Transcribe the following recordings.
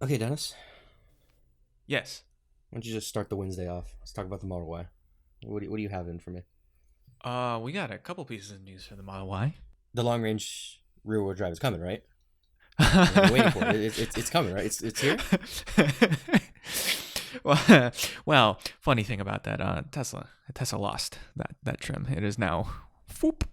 Okay, Dennis, Yes. why don't you just start the Wednesday off? Let's talk about the Model Y. What do you have in for me? We got a couple pieces of news for the Model Y. The long range rear wheel drive is coming, right? I've been waiting for it. It's coming, right? It's here. Funny thing about that, Tesla lost that trim. It is now whoop,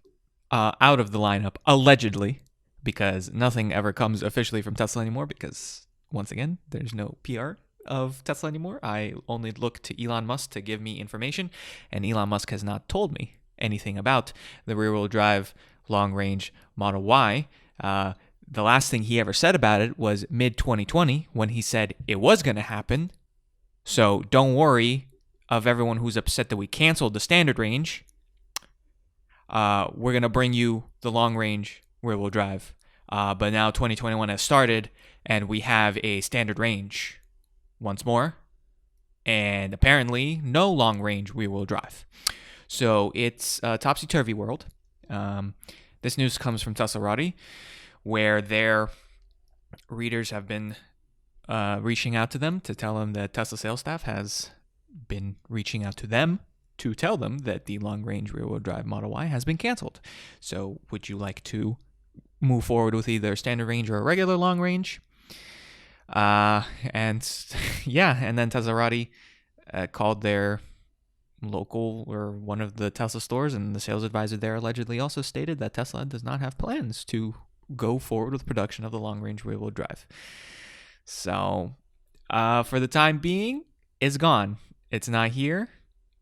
out of the lineup allegedly, because nothing ever comes officially from Tesla anymore. Because once again, there's no PR of Tesla anymore. I only look to Elon Musk to give me information, and Elon Musk has not told me anything about the rear-wheel drive long-range Model Y. The last thing he ever said about it was mid 2020 when he said it was going to happen. So don't worry of everyone who's upset that we canceled the standard range. We're going to bring you the long range rear wheel drive. But now 2021 has started and we have a standard range once more. And apparently no long range rear wheel drive. So it's a topsy-turvy world. This news comes from Tesla RWD, where their readers have been reaching out to them to tell them that Tesla sales staff has been reaching out to them to tell them that the long-range rear-wheel drive Model Y has been canceled. So would you like to move forward with either standard range or a regular long range? And yeah, and then Tesla RWD called their local or one of the Tesla stores, and the sales advisor there allegedly also stated that Tesla does not have plans to go forward with production of the long-range rear-wheel drive. So, for the time being, it's gone. It's not here.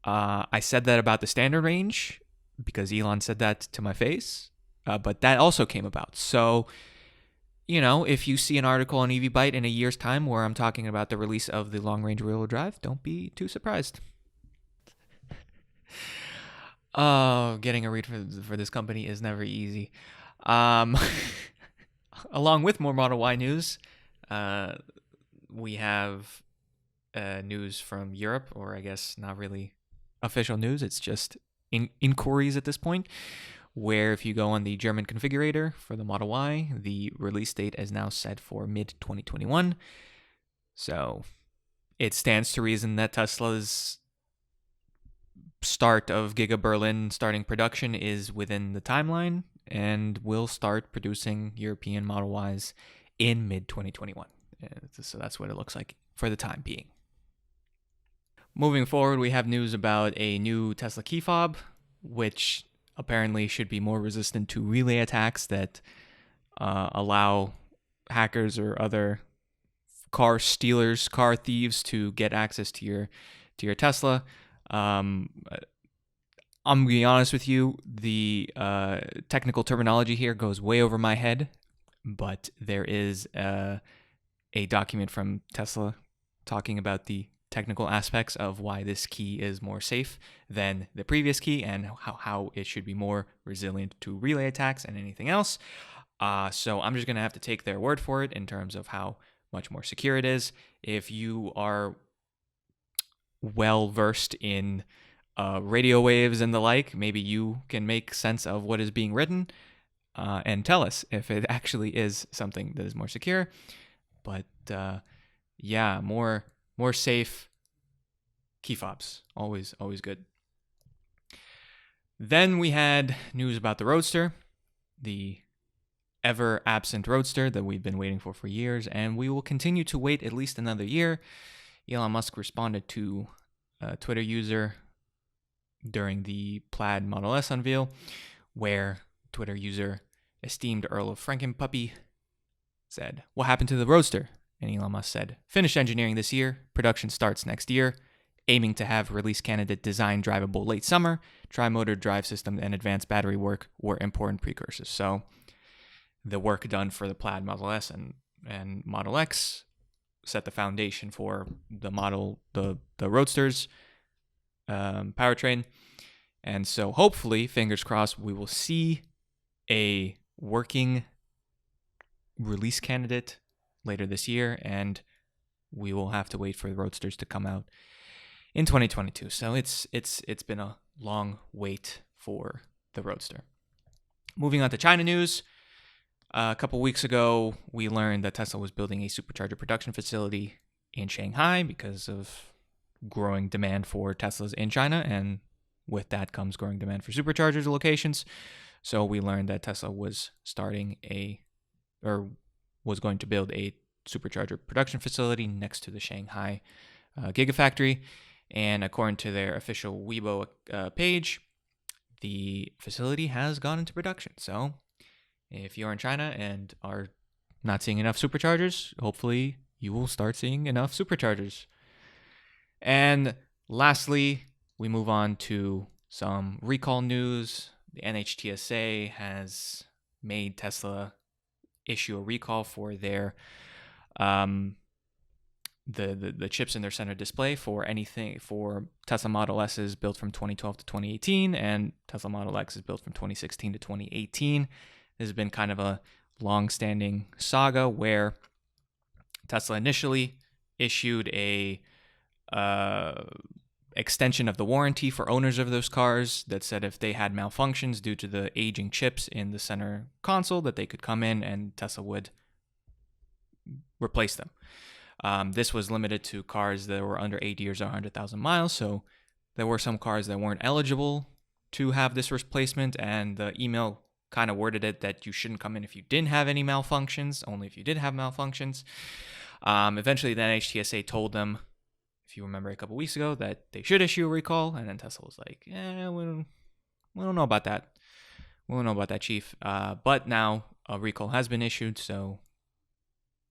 I said that about the standard range because Elon said that to my face, but that also came about. So, if you see an article on EV Byte in a year's time where I'm talking about the release of the long-range rear-wheel drive, don't be too surprised. Oh, getting a read for this company is never easy. Along with more Model Y news, we have news from Europe, or I guess not really official news. It's just inquiries at this point, where if you go on the German configurator for the Model Y, the release date is now set for mid-2021. So it stands to reason that Tesla's start of Giga Berlin starting production is within the timeline and will start producing European Model Ys in mid-2021. So that's what it looks like for the time being. Moving forward, we have news about a new Tesla Key Fob, which apparently should be more resistant to relay attacks that allow hackers or other car stealers, car thieves to get access to your Tesla. I'm going to be honest with you, the technical terminology here goes way over my head, but there is a document from Tesla talking about the technical aspects of why this key is more safe than the previous key and how it should be more resilient to relay attacks and anything else. So I'm just going to have to take their word for it in terms of how much more secure it is. If you are well versed in radio waves and the like, maybe you can make sense of what is being written and tell us if it actually is something that is more secure. But yeah, more safe key fobs, always good. Then we had news about the Roadster, the ever absent Roadster that we've been waiting for years, and we will continue to wait at least another year. Elon Musk responded to a Twitter user during the Plaid Model S unveil, where Twitter user esteemed Earl of Frankenpuppy said, "What happened to the Roadster?" And Elon Musk said, "Finished engineering this year. Production starts next year. Aiming to have release candidate design drivable late summer. Tri-motor drive system and advanced battery work were important precursors." So the work done for the Plaid Model S and Model X set the foundation for the Roadster's powertrain. And so hopefully, fingers crossed, we will see a working release candidate later this year, and we will have to wait for the Roadsters to come out in 2022. So it's been a long wait for the Roadster. Moving on to China news. A couple weeks ago, we learned that Tesla was building a supercharger production facility in Shanghai because of growing demand for Teslas in China, and with that comes growing demand for superchargers locations. So we learned that Tesla was was going to build a supercharger production facility next to the Shanghai Giga factory. And according to their official Weibo page, the facility has gone into production. So if you're in China and are not seeing enough superchargers, hopefully you will start seeing enough superchargers. And lastly, we move on to some recall news. The NHTSA has made Tesla issue a recall for their the chips in their center display for Tesla Model S's built from 2012 to 2018 and Tesla Model X is built from 2016 to 2018. This has been kind of a long-standing saga where Tesla initially issued a extension of the warranty for owners of those cars that said if they had malfunctions due to the aging chips in the center console, that they could come in and Tesla would replace them. This was limited to cars that were under 8 years or 100,000 miles, so there were some cars that weren't eligible to have this replacement, and the email kind of worded it that you shouldn't come in if you didn't have any malfunctions, only if you did have malfunctions. Eventually, the NHTSA told them, if you remember a couple weeks ago, that they should issue a recall, and then Tesla was like, we don't know about that. We don't know about that, Chief. But now a recall has been issued, so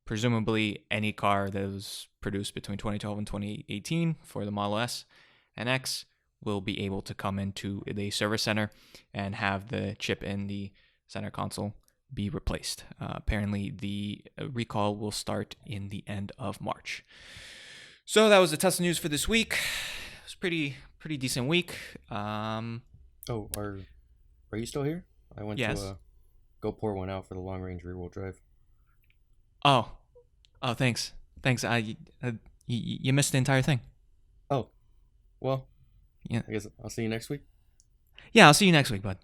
presumably any car that was produced between 2012 and 2018 for the Model S and X will be able to come into the service center and have the chip in the center console be replaced. Apparently, the recall will start in the end of March. So that was the Tesla news for this week. It was pretty decent week. Are you still here? I went to go pour one out for the long range rear wheel drive. Oh, thanks. You missed the entire thing. Oh, well, yeah. I guess I'll see you next week. Yeah, I'll see you next week, bud.